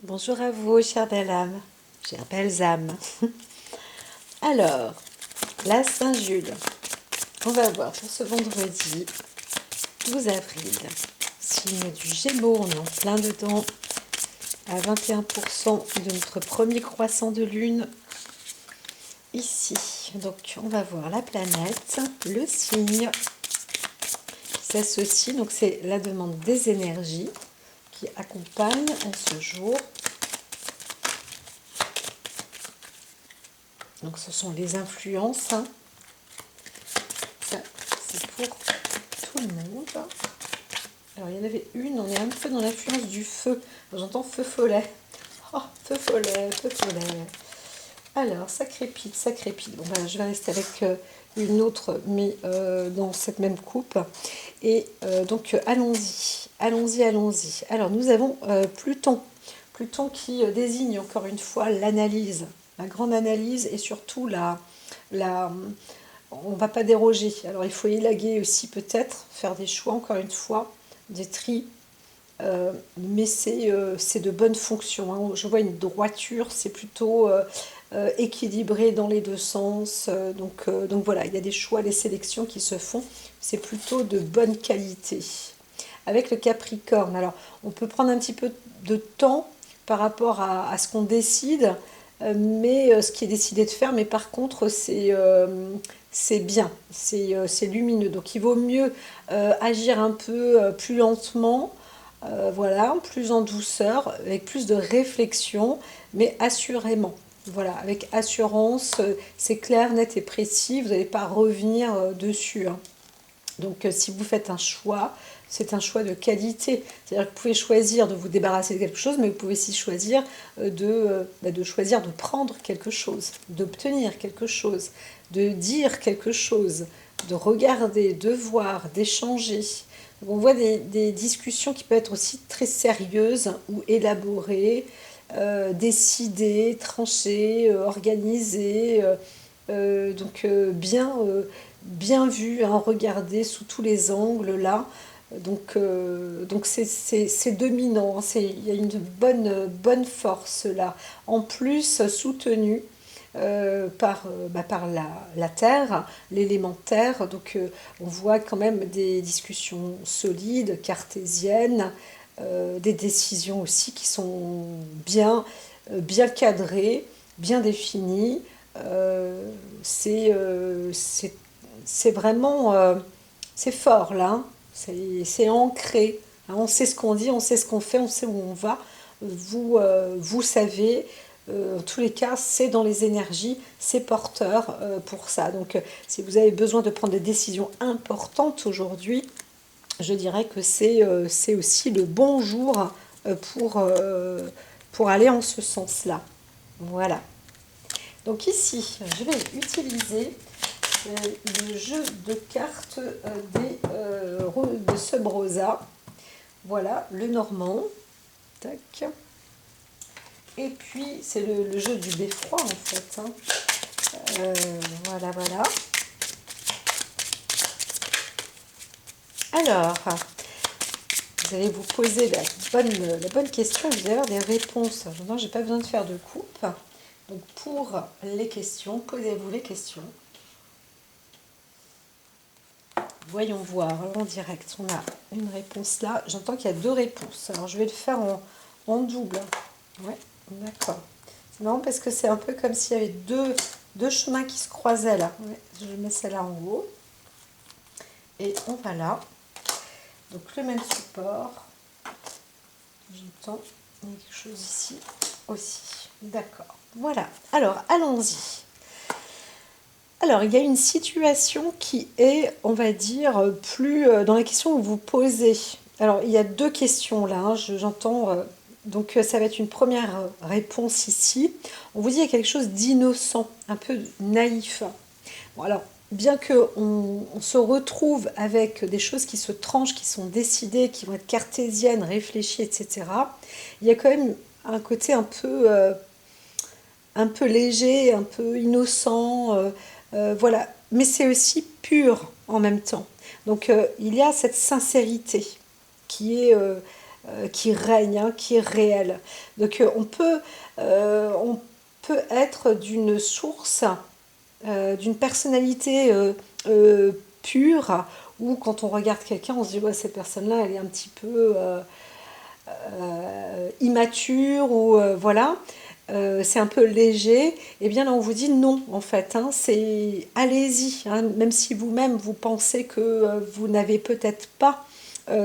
Bonjour à vous, chère belle âme, chères belles âmes. Alors, la Saint-Jules, on va voir pour ce vendredi 12 avril, signe du Gémeaux, on est en plein dedans, à 21% de notre premier croissant de lune, ici. Donc, on va voir la planète, le signe qui s'associe, donc c'est la demande des énergies qui accompagne en ce jour. Donc ce sont les influences, hein. Ça, c'est pour tout le monde. Alors il y en avait une, on est un peu dans l'influence du feu. J'entends feu follet. Oh, feu follet, feu follet. Alors ça crépite, ça crépite. Bon ben je vais rester avec une autre, mais dans cette même coupe. Et donc allons-y, allons-y, allons-y. Alors nous avons Pluton. Pluton qui désigne encore une fois l'analyse, la grande analyse et surtout on ne va pas déroger. Alors il faut élaguer aussi peut-être, faire des choix encore une fois, des tris, mais c'est de bonne fonction, hein. Je vois une droiture, c'est plutôt équilibré dans les deux sens. Donc voilà, il y a des choix, des sélections qui se font. C'est plutôt de bonne qualité. Avec le Capricorne, alors on peut prendre un petit peu de temps par rapport à ce qu'on décide, mais ce qui est décidé de faire, mais par contre c'est bien, c'est lumineux. Donc il vaut mieux agir un peu plus lentement, voilà, plus en douceur, avec plus de réflexion, mais assurément. Voilà, avec assurance, c'est clair, net et précis, vous n'allez pas revenir dessus, hein. Donc si vous faites un choix, c'est un choix de qualité. C'est-à-dire que vous pouvez choisir de vous débarrasser de quelque chose, mais vous pouvez aussi choisir de choisir de prendre quelque chose, d'obtenir quelque chose, de dire quelque chose, de regarder, de voir, d'échanger. Donc on voit des discussions qui peuvent être aussi très sérieuses ou élaborées, décidées, tranchées, organisées, bien vu, hein, regardé sous tous les angles là. Donc c'est dominant, hein, il y a une bonne force là. En plus, soutenu par la terre, l'élémentaire. Donc on voit quand même des discussions solides, cartésiennes, des décisions aussi qui sont bien cadrées, bien définies. Euh, c'est vraiment c'est fort là, hein. C'est ancré, hein. On sait ce qu'on dit, on sait ce qu'on fait, on sait où on va. Vous savez, en tous les cas, c'est dans les énergies, c'est porteur pour ça. Donc, si vous avez besoin de prendre des décisions importantes aujourd'hui, je dirais que c'est aussi le bon jour euh, pour, euh, pour aller en ce sens-là. Voilà. Donc ici, je vais utiliser le jeu de cartes de Sub-Rosa. Voilà, le Normand. Tac. Et puis, c'est le jeu du beffroi, en fait, hein. Voilà, voilà. Alors, vous allez vous poser la bonne question et vous allez avoir des réponses. Je n'ai pas besoin de faire de coupe. Donc, pour les questions, posez-vous les questions. Voyons voir en direct. On a une réponse là. J'entends qu'il y a deux réponses. Alors je vais le faire en double. Ouais, d'accord. C'est marrant parce que c'est un peu comme s'il y avait deux chemins qui se croisaient là. Ouais, je mets celle-là en haut. Et on va là. Donc le même support. J'entends quelque chose ici aussi. D'accord. Voilà. Alors allons-y. Alors, il y a une situation qui est, on va dire, plus dans la question que vous posez. Alors, il y a deux questions là, hein, j'entends. Donc, ça va être une première réponse ici. On vous dit qu'il y a quelque chose d'innocent, un peu naïf. Bon, alors, bien qu'on se retrouve avec des choses qui se tranchent, qui sont décidées, qui vont être cartésiennes, réfléchies, etc., il y a quand même un côté un peu léger, un peu innocent, voilà. Mais c'est aussi pur en même temps. Donc il y a cette sincérité qui est qui règne, hein, qui est réel. Donc on peut être d'une source, d'une personnalité pure, ou quand on regarde quelqu'un, on se dit, ouais, cette personne-là, elle est un petit peu immature, ou voilà, c'est un peu léger. Et bien là, on vous dit non, en fait, hein, c'est allez-y, hein, même si vous-même vous pensez que vous n'avez peut-être pas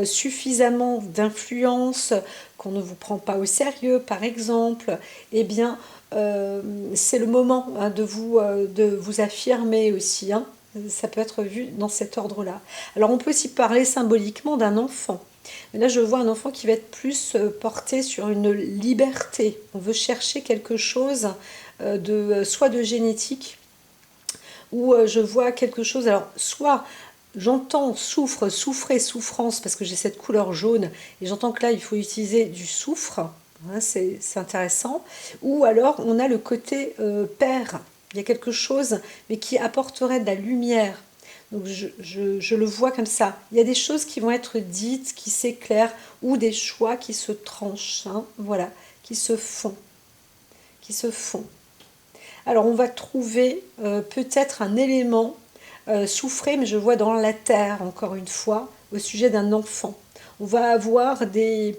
suffisamment d'influence, qu'on ne vous prend pas au sérieux, par exemple, eh bien, c'est le moment, hein, de vous affirmer aussi, hein. Ça peut être vu dans cet ordre-là. Alors, on peut aussi parler symboliquement d'un enfant. Mais là, je vois un enfant qui va être plus porté sur une liberté. On veut chercher quelque chose soit de génétique, ou je vois quelque chose. Alors, soit j'entends souffre, souffrer, souffrance, parce que j'ai cette couleur jaune, et j'entends que là, il faut utiliser du soufre, hein, c'est intéressant. Ou alors, on a le côté père. Il y a quelque chose, mais qui apporterait de la lumière. Donc je le vois comme ça. Il y a des choses qui vont être dites, qui s'éclairent, ou des choix qui se tranchent, hein, voilà, qui se font, qui se font. Alors on va trouver peut-être un élément souffré, mais je vois dans la terre, encore une fois, au sujet d'un enfant. On va avoir des...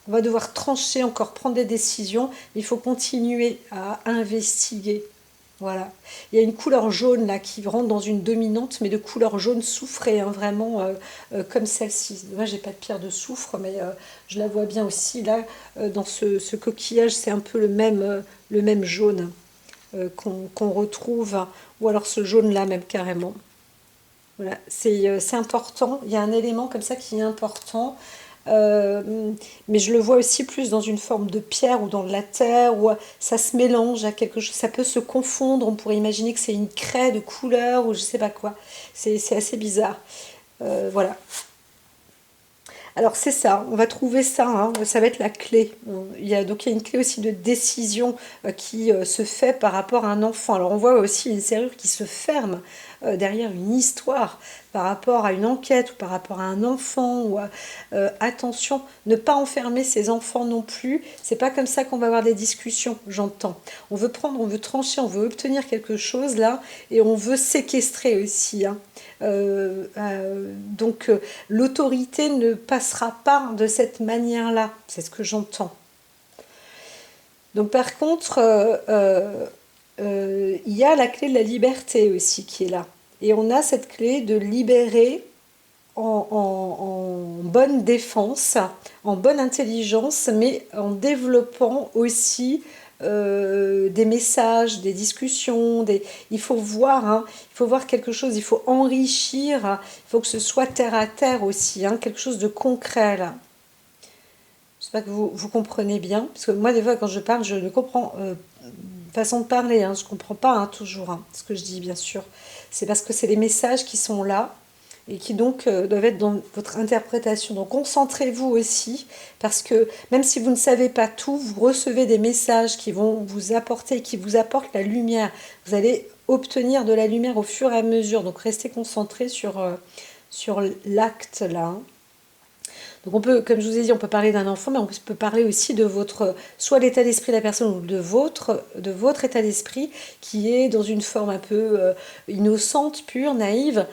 On va devoir trancher encore, prendre des décisions, mais il faut continuer à investiguer. Voilà. Il y a une couleur jaune là qui rentre dans une dominante, mais de couleur jaune soufrée, hein, vraiment comme celle-ci. Moi, j'ai pas de pierre de soufre, mais je la vois bien aussi là dans ce coquillage. C'est un peu le même jaune qu'on retrouve, hein, ou alors ce jaune-là même carrément. Voilà, c'est important. Il y a un élément comme ça qui est important. Mais je le vois aussi plus dans une forme de pierre ou dans de la terre, où ça se mélange à quelque chose, ça peut se confondre, on pourrait imaginer que c'est une craie de couleur ou je sais pas quoi. C'est assez bizarre. Voilà. Alors c'est ça, on va trouver ça, hein, ça va être la clé. Donc il y a une clé aussi de décision qui se fait par rapport à un enfant. Alors on voit aussi une serrure qui se ferme derrière une histoire par rapport à une enquête ou par rapport à un enfant. Attention, ne pas enfermer ses enfants non plus. C'est pas comme ça qu'on va avoir des discussions, j'entends. On veut prendre, on veut trancher, on veut obtenir quelque chose là, et on veut séquestrer aussi, hein. Donc l'autorité ne passera pas de cette manière-là, c'est ce que j'entends. Donc par contre, il y a la clé de la liberté aussi qui est là. Et on a cette clé de libérer en bonne défense, en bonne intelligence, mais en développant aussi des messages, des discussions, il faut voir, hein, il faut voir quelque chose, il faut enrichir, hein, il faut que ce soit terre à terre aussi, hein, quelque chose de concret là. J'espère que vous comprenez bien, parce que moi des fois quand je parle, je ne comprends façon de parler, hein, je ne comprends pas, hein, toujours, hein, ce que je dis bien sûr. C'est parce que c'est des messages qui sont là et qui donc doivent être dans votre interprétation. Donc concentrez-vous aussi, parce que même si vous ne savez pas tout, vous recevez des messages qui vont vous apporter, qui vous apportent la lumière. Vous allez obtenir de la lumière au fur et à mesure. Donc restez concentrés sur l'acte là, hein. Donc on peut, comme je vous ai dit, on peut parler d'un enfant, mais on peut parler aussi de votre, soit l'état d'esprit de la personne, ou de votre état d'esprit, qui est dans une forme un peu innocente, pure, naïve.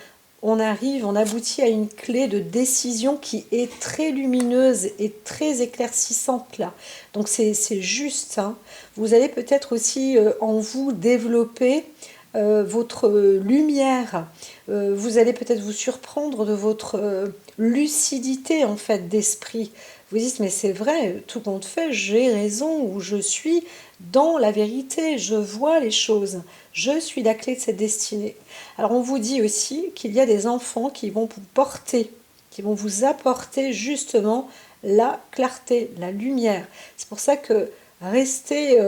On aboutit à une clé de décision qui est très lumineuse et très éclaircissante là. Donc c'est juste, hein. Vous allez peut-être aussi en vous développer votre lumière. Vous allez peut-être vous surprendre de votre lucidité en fait d'esprit. Vous dites mais c'est vrai, tout compte fait, j'ai raison, ou je suis dans la vérité, je vois les choses, je suis la clé de cette destinée. Alors on vous dit aussi qu'il y a des enfants qui vont vous porter, qui vont vous apporter justement la clarté, la lumière. C'est pour ça que restez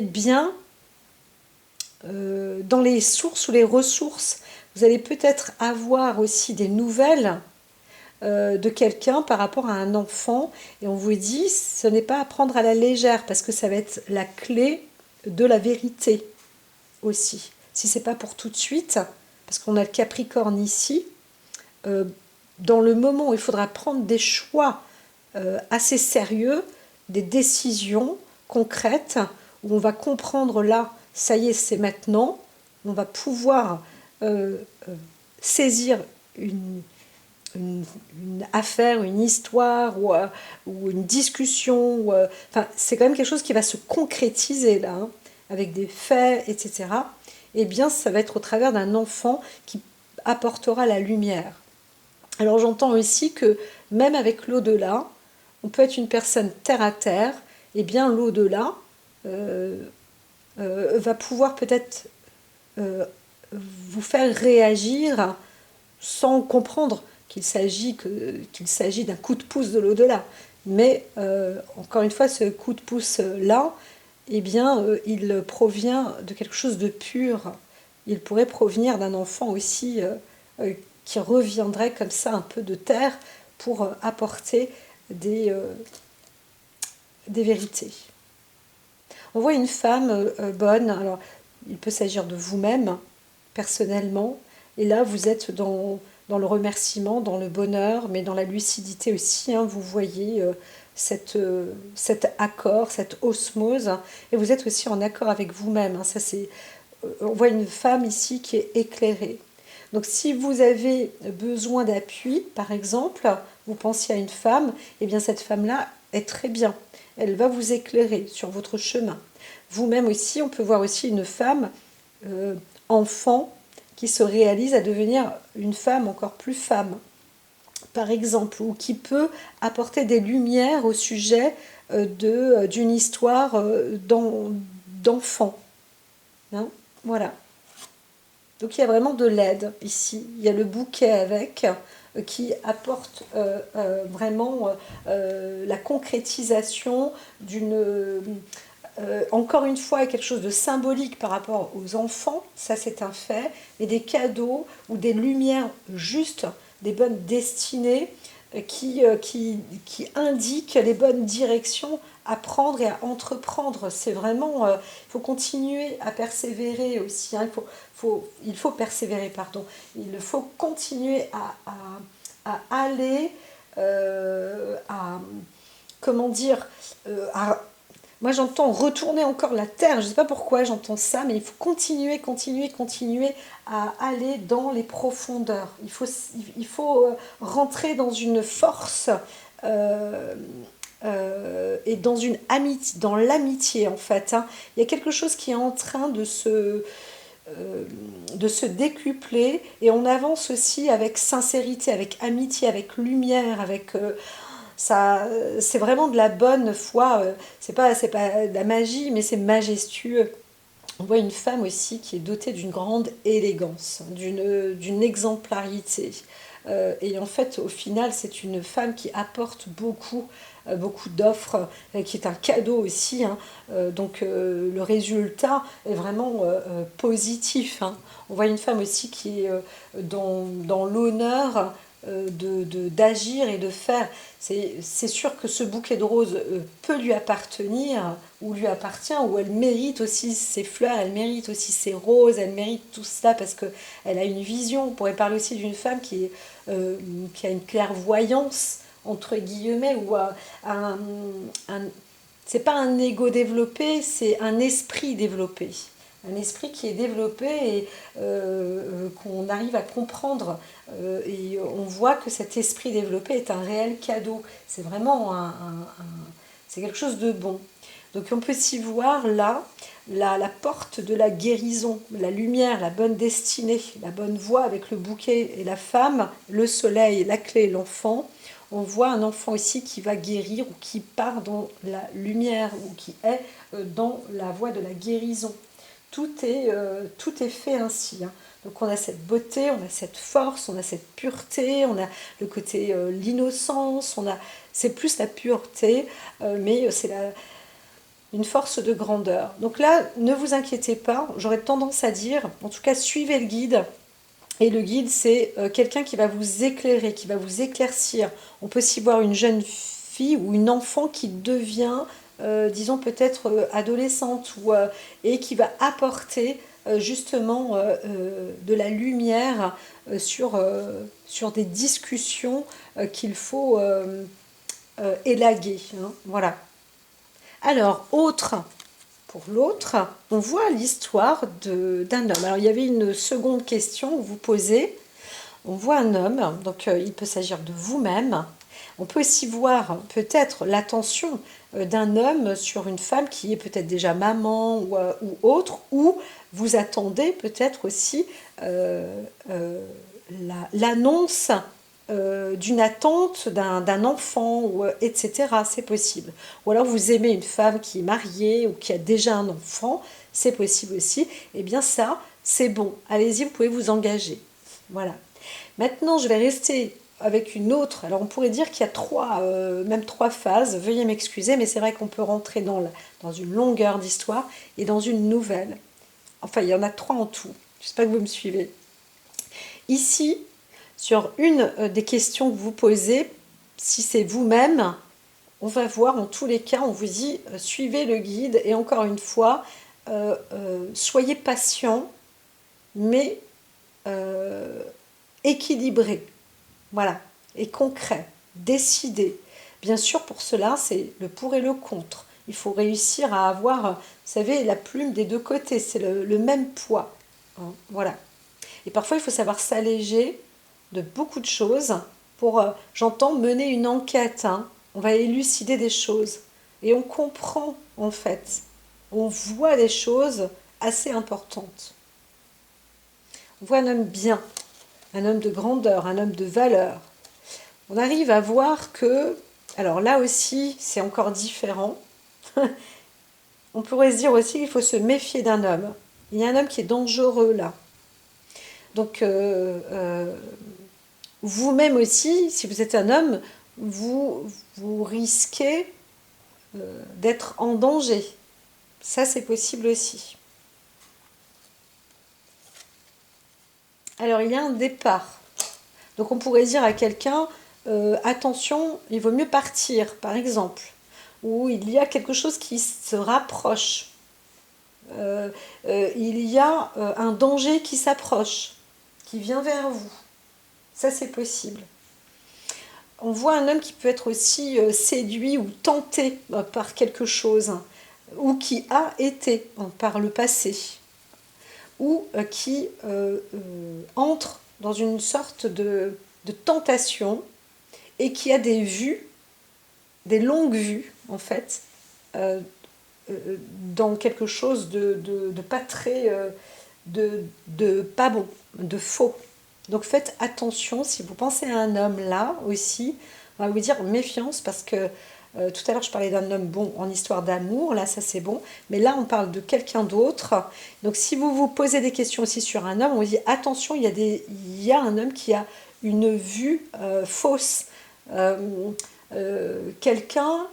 bien dans les sources ou les ressources. Vous allez peut-être avoir aussi des nouvelles de quelqu'un par rapport à un enfant, et on vous dit ce n'est pas à prendre à la légère, parce que ça va être la clé de la vérité aussi. Si c'est pas pour tout de suite, parce qu'on a le Capricorne ici, euh, dans le moment où il faudra prendre des choix assez sérieux, des décisions concrètes, où on va comprendre là, ça y est, c'est maintenant, on va pouvoir saisir une, une affaire, une histoire ou une discussion. Enfin, c'est quand même quelque chose qui va se concrétiser là, hein, avec des faits, etc. Eh bien, ça va être au travers d'un enfant qui apportera la lumière. Alors j'entends aussi que même avec l'au-delà, on peut être une personne terre à terre, et bien l'au-delà euh, va pouvoir peut-être euh, vous faire réagir sans comprendre qu'il s'agit d'un coup de pouce de l'au-delà. Mais encore une fois, ce coup de pouce-là, eh bien, il provient de quelque chose de pur. Il pourrait provenir d'un enfant aussi qui reviendrait comme ça un peu de terre pour apporter des, euh, des vérités. On voit une femme bonne, alors il peut s'agir de vous-même, personnellement, et là vous êtes dans le remerciement, dans le bonheur, mais dans la lucidité aussi, hein, vous voyez cet accord, cette osmose, hein, et vous êtes aussi en accord avec vous-même. Hein, ça, on voit une femme ici qui est éclairée. Donc si vous avez besoin d'appui, par exemple, vous pensiez à une femme, et bien cette femme-là est très bien. Elle va vous éclairer sur votre chemin. Vous-même aussi, on peut voir aussi une femme enfant qui se réalise à devenir une femme encore plus femme, par exemple, ou qui peut apporter des lumières au sujet d'une histoire d'enfant. Hein, voilà. Donc il y a vraiment de l'aide ici. Il y a le bouquet avec qui apporte vraiment la concrétisation d'une... encore une fois, quelque chose de symbolique par rapport aux enfants, ça c'est un fait, et des cadeaux ou des lumières justes, des bonnes destinées qui indiquent les bonnes directions à prendre et à entreprendre. C'est vraiment, il faut continuer à persévérer aussi, hein. Il faut persévérer, pardon. Il faut continuer à aller, comment dire, moi j'entends retourner encore la terre, je ne sais pas pourquoi j'entends ça, mais il faut continuer, continuer, continuer à aller dans les profondeurs. Il faut rentrer dans une force et dans une amitié, dans l'amitié en fait. Hein. Il y a quelque chose qui est en train de se décupler et on avance aussi avec sincérité, avec amitié, avec lumière, avec ça, c'est vraiment de la bonne foi. C'est pas de la magie, mais c'est majestueux. On voit une femme aussi qui est dotée d'une grande élégance, d'une exemplarité. Et en fait, au final, c'est une femme qui apporte beaucoup d'offres, qui est un cadeau aussi. Hein. Le résultat est vraiment positif. Hein. On voit une femme aussi qui est dans l'honneur d'agir et de faire. C'est sûr que ce bouquet de roses peut lui appartenir, ou lui appartient, ou elle mérite aussi ses fleurs, elle mérite aussi ses roses, elle mérite tout cela parce qu'elle a une vision. On pourrait parler aussi d'une femme qui a une clairvoyance, entre guillemets, ou un c'est pas un ego développé, c'est un esprit développé. Un esprit qui est développé et qu'on arrive à comprendre. Et on voit que cet esprit développé est un réel cadeau. C'est vraiment c'est quelque chose de bon. Donc on peut s'y voir là la porte de la guérison, la lumière, la bonne destinée, la bonne voie avec le bouquet et la femme, le soleil, la clé et l'enfant. On voit un enfant ici qui va guérir ou qui part dans la lumière ou qui est dans la voie de la guérison. Tout est fait ainsi. Hein. Donc on a cette beauté, on a cette force, on a cette pureté, on a le côté l'innocence, c'est plus la pureté, mais c'est une force de grandeur. Donc là, ne vous inquiétez pas, j'aurais tendance à dire, en tout cas suivez le guide. Et le guide, c'est quelqu'un qui va vous éclairer, qui va vous éclaircir. On peut aussi voir une jeune fille ou une enfant qui devient, disons peut-être adolescente, et qui va apporter justement de la lumière sur des discussions qu'il faut élaguer, hein, voilà. Alors, pour l'autre, on voit l'histoire d'un homme. Alors, il y avait une seconde question que vous posez. On voit un homme, donc il peut s'agir de vous-même. On peut aussi voir peut-être l'attention d'un homme sur une femme qui est peut-être déjà maman ou autre, ou vous attendez peut-être aussi l'annonce d'une attente d'un enfant, etc. C'est possible. Ou alors vous aimez une femme qui est mariée ou qui a déjà un enfant, c'est possible aussi. Eh bien ça, c'est bon. Allez-y, vous pouvez vous engager. Voilà. Maintenant, je vais rester avec une autre. Alors, on pourrait dire qu'il y a même trois phases. Veuillez m'excuser, mais c'est vrai qu'on peut rentrer dans une longueur d'histoire et dans une nouvelle. Enfin, il y en a trois en tout. J'espère que vous me suivez. Ici, sur une des questions que vous posez, si c'est vous-même, on va voir en tous les cas, on vous dit suivez le guide et encore une fois, soyez patient, mais équilibré, voilà, et concret, décidé. Bien sûr, pour cela, c'est le pour et le contre. Il faut réussir à avoir, vous savez, la plume des deux côtés, c'est le même poids, hein, voilà. Et parfois, il faut savoir s'alléger de beaucoup de choses pour, j'entends, mener une enquête, hein. On va élucider des choses. Et on comprend, en fait. On voit des choses assez importantes. On voit un homme bien, un homme de grandeur, un homme de valeur. On arrive à voir que, alors là aussi, c'est encore différent. On pourrait se dire aussi qu'il faut se méfier d'un homme. Il y a un homme qui est dangereux là. Donc, vous-même aussi, si vous êtes un homme, vous risquez d'être en danger. Ça, c'est possible aussi. Alors, il y a un départ. Donc, on pourrait dire à quelqu'un, attention, il vaut mieux partir, par exemple. Ou il y a quelque chose qui se rapproche. Il y a un danger qui s'approche, qui vient vers vous. Ça, c'est possible. On voit un homme qui peut être aussi séduit ou tenté par quelque chose, ou qui a été par le passé, ou qui entre dans une sorte de tentation et qui a des vues, des longues vues en fait, dans quelque chose de pas très, de pas bon, de faux. Donc faites attention, si vous pensez à un homme là aussi, on va vous dire méfiance parce que tout à l'heure je parlais d'un homme bon en histoire d'amour, là ça c'est bon, mais là on parle de quelqu'un d'autre. Donc si vous vous posez des questions aussi sur un homme, on vous dit attention, il y a un homme qui a une vue fausse. Quelqu'un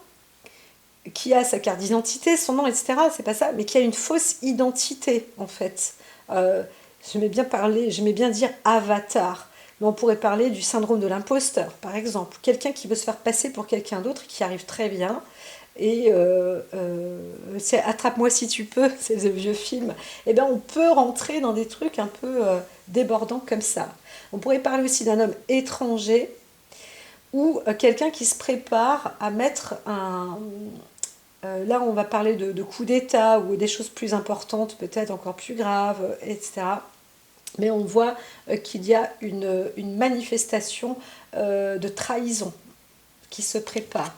qui a sa carte d'identité, son nom, etc. C'est pas ça, mais qui a une fausse identité en fait. J'aimais bien dire avatar, mais on pourrait parler du syndrome de l'imposteur, par exemple. Quelqu'un qui veut se faire passer pour quelqu'un d'autre, qui arrive très bien, et c'est Attrape-moi si tu peux, c'est le vieux film. Et bien on peut rentrer dans des trucs un peu débordants comme ça. On pourrait parler aussi d'un homme étranger, ou quelqu'un qui se prépare à mettre là, on va parler de coups d'État ou des choses plus importantes, peut-être encore plus graves, etc. Mais on voit qu'il y a une manifestation de trahison qui se prépare.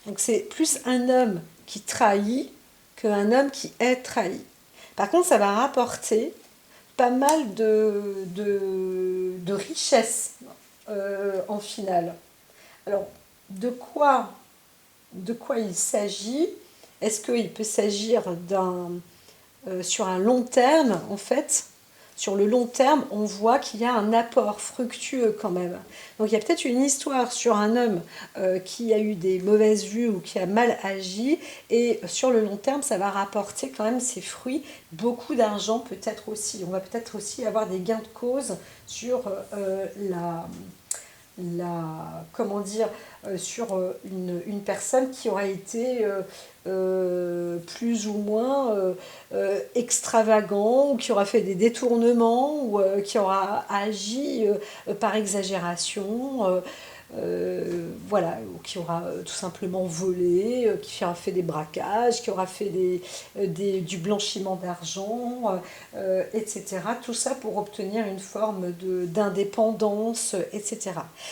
Donc c'est plus un homme qui trahit qu'un homme qui est trahi. Par contre, ça va rapporter pas mal de richesse en finale. Alors, de quoi il s'agit? Est-ce qu'il peut s'agir sur un long terme, en fait? Sur le long terme, on voit qu'il y a un apport fructueux quand même. Donc il y a peut-être une histoire sur un homme qui a eu des mauvaises vues ou qui a mal agi, et sur le long terme, ça va rapporter quand même ses fruits, beaucoup d'argent peut-être aussi. On va peut-être aussi avoir des gains de cause sur comment dire, sur une personne qui aura été plus ou moins extravagant, ou qui aura fait des détournements, ou qui aura agi par exagération, voilà, ou qui aura tout simplement volé, qui aura fait des braquages, qui aura fait du blanchiment d'argent, etc. Tout ça pour obtenir une forme d'indépendance, etc.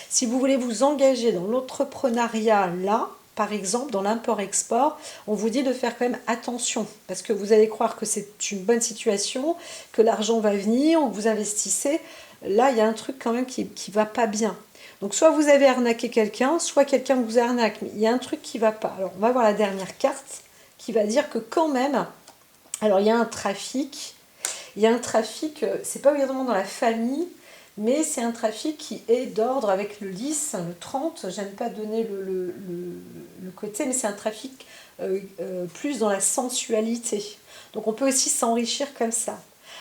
Si vous voulez vous engager dans l'entrepreneuriat là, par exemple, dans l'import-export, on vous dit de faire quand même attention, parce que vous allez croire que c'est une bonne situation, que l'argent va venir, que vous investissez. Là, il y a un truc quand même qui ne va pas bien. Donc, soit vous avez arnaqué quelqu'un, soit quelqu'un vous arnaque. Mais il y a un truc qui ne va pas. Alors, on va voir la dernière carte qui va dire que quand même, alors il y a un trafic. Il y a un trafic, c'est pas obligatoirement dans la famille, mais c'est un trafic qui est d'ordre avec le 10, le 30, j'aime pas donner le côté, mais c'est un trafic plus dans la sensualité. Donc on peut aussi s'enrichir comme ça.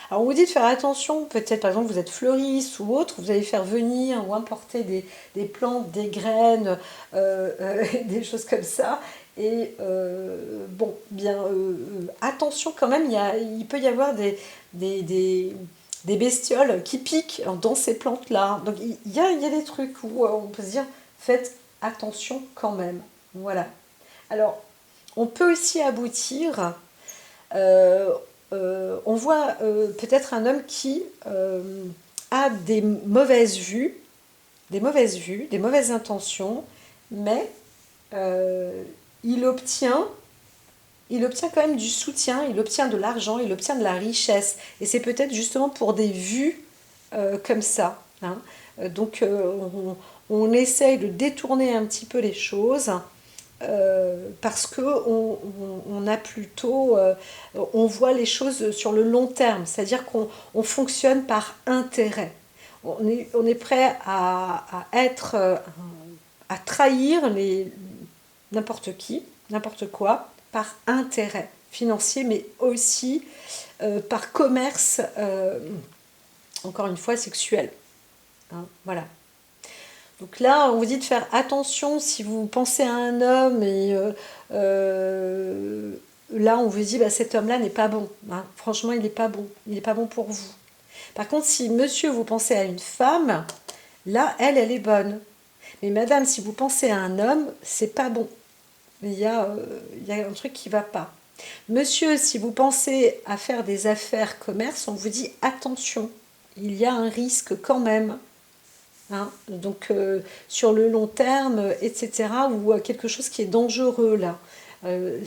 Alors on vous dit de faire attention, peut-être par exemple vous êtes fleuriste ou autre, vous allez faire venir ou importer des plantes, des graines, des choses comme ça. Et bon, bien attention quand même, il peut y avoir des, des bestioles qui piquent dans ces plantes-là. Donc il y a des trucs où on peut se dire, faites attention quand même. Voilà. Alors, on peut aussi aboutir, euh, on voit peut-être un homme qui a des mauvaises vues, des mauvaises intentions, mais euh, il obtient quand même du soutien, il obtient de l'argent, il obtient de la richesse. Et c'est peut-être justement pour des vues comme ça, hein. Donc on essaye de détourner un petit peu les choses parce que on a plutôt, on voit les choses sur le long terme, c'est-à-dire qu'on fonctionne par intérêt. On est prêt à être, à trahir n'importe qui, n'importe quoi, par intérêt financier, mais aussi par commerce, encore une fois, sexuel. Hein, voilà. Donc là, on vous dit de faire attention si vous pensez à un homme et là, on vous dit bah, cet homme-là n'est pas bon. Hein. Franchement, il n'est pas bon. Il n'est pas bon pour vous. Par contre, si monsieur, vous pensez à une femme, là, elle est bonne. Mais madame, si vous pensez à un homme, c'est pas bon. Il y a un truc qui ne va pas. Monsieur, si vous pensez à faire des affaires commerce, on vous dit attention, il y a un risque quand même. Hein, donc sur le long terme, etc., ou quelque chose qui est dangereux là.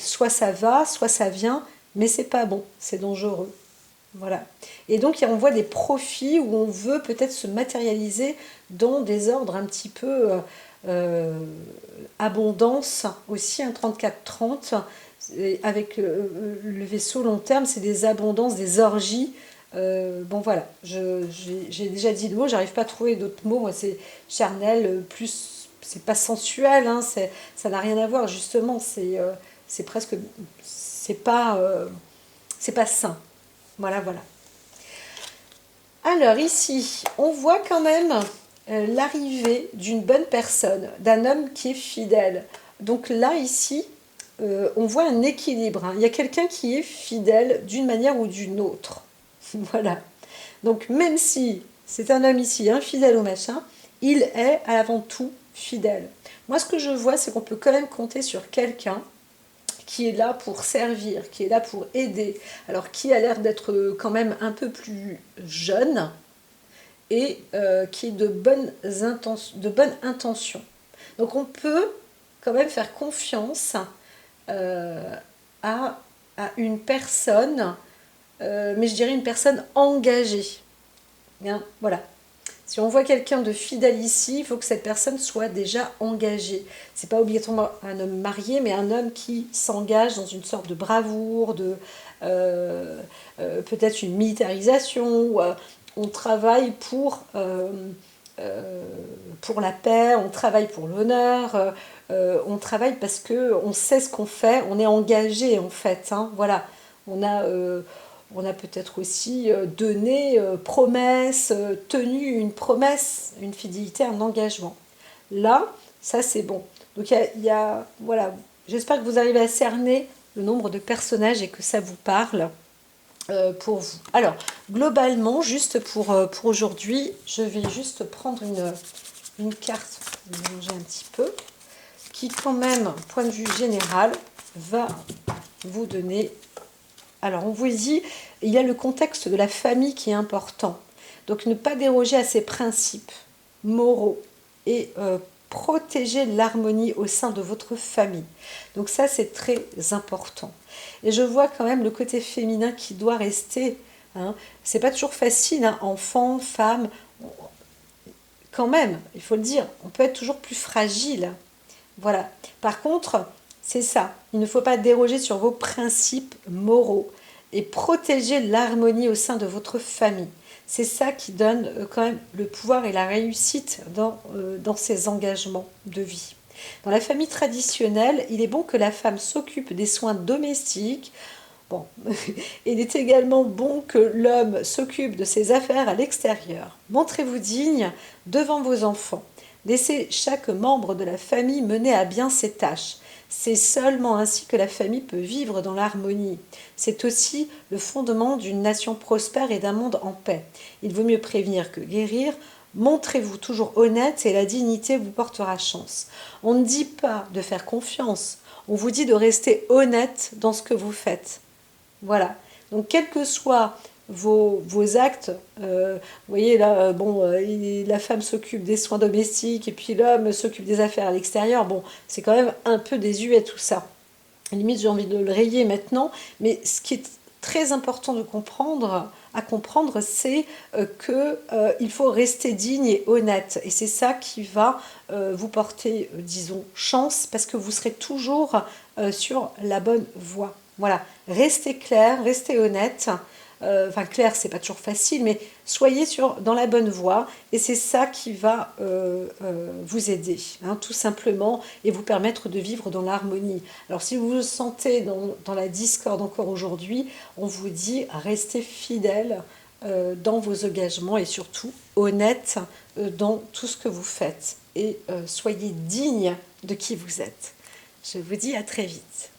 Soit ça va, soit ça vient, mais c'est pas bon, c'est dangereux. Voilà. Et donc on voit des profits où on veut peut-être se matérialiser dans des ordres un petit peu abondance aussi, un 34-30, avec le vaisseau long terme, c'est des abondances, des orgies. Bon voilà, j'ai déjà dit le mot, j'arrive pas à trouver d'autres mots. Moi c'est charnel, plus c'est pas sensuel, hein, ça n'a rien à voir justement. C'est presque, c'est pas sain. Voilà, voilà. Alors ici, on voit quand même l'arrivée d'une bonne personne, d'un homme qui est fidèle. Donc là, ici, on voit un équilibre. Hein. Il y a quelqu'un qui est fidèle d'une manière ou d'une autre. Voilà. Donc même si c'est un homme ici infidèle au machin, il est avant tout fidèle. Moi, ce que je vois, c'est qu'on peut quand même compter sur quelqu'un qui est là pour servir, qui est là pour aider, alors qui a l'air d'être quand même un peu plus jeune et qui est de bonnes intentions. Donc on peut quand même faire confiance euh, à, à une personne, mais je dirais une personne engagée. Bien, voilà. Si on voit quelqu'un de fidèle ici, il faut que cette personne soit déjà engagée. C'est pas obligatoirement un homme marié, mais un homme qui s'engage dans une sorte de bravoure, peut-être une militarisation. Où, on travaille pour la paix, on travaille pour l'honneur, on travaille parce que on sait ce qu'on fait, on est engagé en fait. Hein, voilà, on a on a peut-être aussi donné promesse, tenu une promesse, une fidélité, un engagement. là, ça c'est bon. Donc voilà, j'espère que vous arrivez à cerner le nombre de personnages et que ça vous parle pour vous. Alors, globalement, juste pour aujourd'hui, je vais juste prendre une carte, mélanger un petit peu, qui quand même, point de vue général, va vous donner... Alors, on vous dit, il y a le contexte de la famille qui est important. Donc, ne pas déroger à ces principes moraux et protéger l'harmonie au sein de votre famille. Donc ça, c'est très important. Et je vois quand même le côté féminin qui doit rester. Hein. C'est pas toujours facile, hein. Enfant, femme, quand même, il faut le dire, on peut être toujours plus fragile. Voilà. Par contre, c'est ça. Il ne faut pas déroger sur vos principes moraux et protéger l'harmonie au sein de votre famille. C'est ça qui donne quand même le pouvoir et la réussite dans ces engagements de vie. Dans la famille traditionnelle, il est bon que la femme s'occupe des soins domestiques. Bon, il est également bon que l'homme s'occupe de ses affaires à l'extérieur. Montrez-vous digne devant vos enfants. Laissez chaque membre de la famille mener à bien ses tâches. C'est seulement ainsi que la famille peut vivre dans l'harmonie. C'est aussi le fondement d'une nation prospère et d'un monde en paix. Il vaut mieux prévenir que guérir. Montrez-vous toujours honnête et la dignité vous portera chance. On ne dit pas de faire confiance, on vous dit de rester honnête dans ce que vous faites. Voilà. Donc, quels que soient vos actes, vous voyez là, bon, la femme s'occupe des soins domestiques et puis l'homme s'occupe des affaires à l'extérieur. Bon, c'est quand même un peu désuet tout ça. Limite, j'ai envie de le rayer maintenant. Mais ce qui est très important à comprendre, c'est qu'il faut rester digne et honnête. Et c'est ça qui va vous porter, disons, chance, parce que vous serez toujours sur la bonne voie. Voilà, restez clair, restez honnête. Enfin, clair, c'est pas toujours facile, mais soyez dans la bonne voie, et c'est ça qui va vous aider, hein, tout simplement, et vous permettre de vivre dans l'harmonie. Alors, si vous vous sentez dans la discorde encore aujourd'hui, on vous dit restez fidèle dans vos engagements et surtout honnête dans tout ce que vous faites, et soyez digne de qui vous êtes. Je vous dis à très vite.